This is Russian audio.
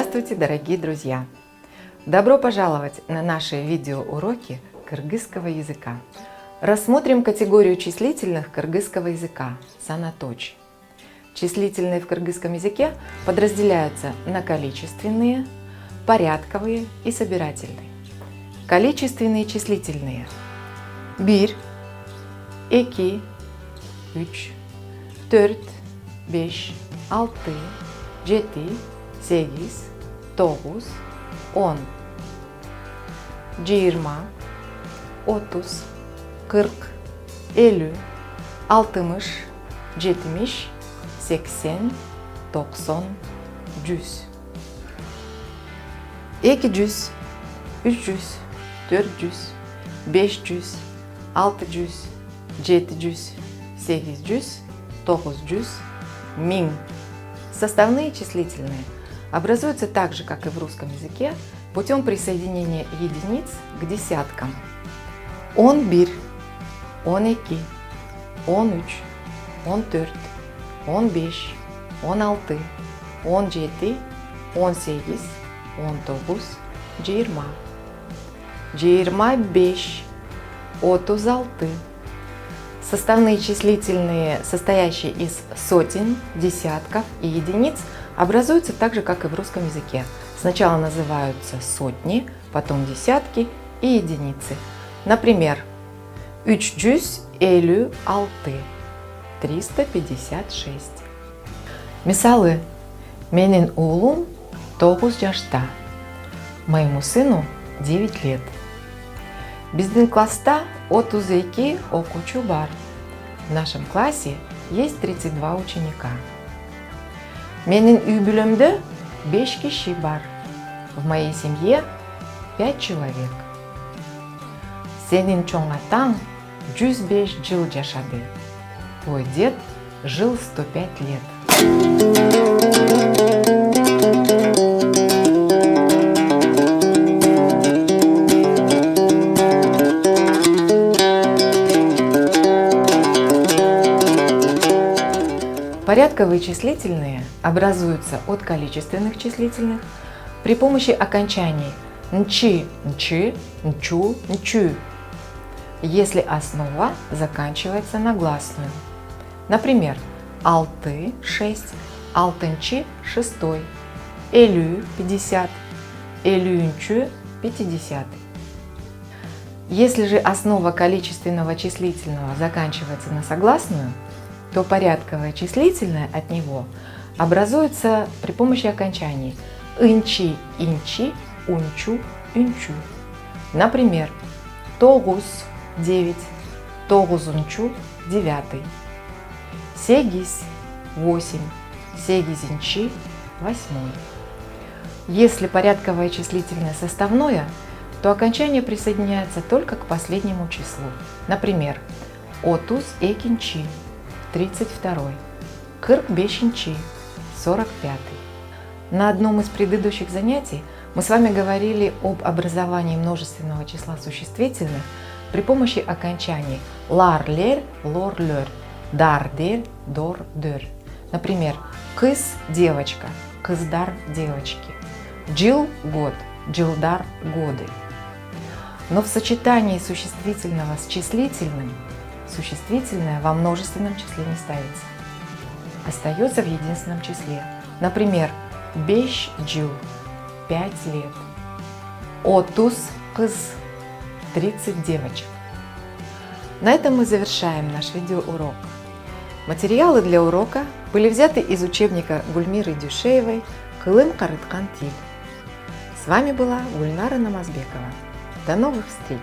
Здравствуйте, дорогие друзья! Добро пожаловать на наши видеоуроки кыргызского языка. Рассмотрим категорию числительных кыргызского языка – санаточ. Числительные в кыргызском языке подразделяются на количественные, порядковые и собирательные. Количественные числительные – бир, эки, үч, төрт, беш, алты, жети, сегиз, тогуз, он, жыйырма, отуз, кырк, элүү, алтымыш, жетимиш, сексен, токсон, жүз. 200, 300, 400, 500, 600, 700, 800, 900, 1000. Составные числительные образуются так же, как и в русском языке, путем присоединения единиц к десяткам. Он бир, он эки, он үч, он төрт, он беш, он алты, он жети, он сегиз, он тогуз, жыйырма. Жыйырма беш, отуз алты. Составные числительные, состоящие из сотен, десятков и единиц, образуются так же, как и в русском языке. Сначала называются сотни, потом десятки и единицы. Например, 356, 356. Мисалы: менин уулум 9 жашта, моему сыну 9 лет. Биздин класста 32 окуучу бар. В нашем классе есть 32 ученика. Менин үй бүлөмдө 5 киши бар. В моей семье 5 человек. Сенин чоң атаң 105 жыл жашады. Твой дед жил 105 лет. Порядковые числительные образуются от количественных числительных при помощи окончаний нчи, нчи, нчу, нчу, если основа заканчивается на гласную. Например, алты – 6, алтынчи – 6, элүү – 50, элүүнчү – 50. Если же основа количественного числительного заканчивается на согласную, то порядковое числительное от него образуется при помощи окончаний ынчи, инчи, унчу, инчу. Например, тогуз – 9, тогузунчу – 9, сегиз – 8, сегизинчи – 8. Если порядковое числительное составное, то окончание присоединяется только к последнему числу. Например, отуз экинчи – 32, кырк бешинчи, 45. На одном из предыдущих занятий мы с вами говорили об образовании множественного числа существительных при помощи окончаний лар-лер, лор-лер, дар-дер, дор-дер. Например, кыз – девочка, кыздар – девочки, жил – год, джилдар – годы. Но в сочетании существительного с числительным существительное во множественном числе не ставится. Остается в единственном числе. Например, беш жил – 5 лет. Отуз кыз – 30 девочек. На этом мы завершаем наш видеоурок. Материалы для урока были взяты из учебника Гульмиры Дюшеевой «Кылым карыткан тиль». С вами была Гульнара Намазбекова. До новых встреч!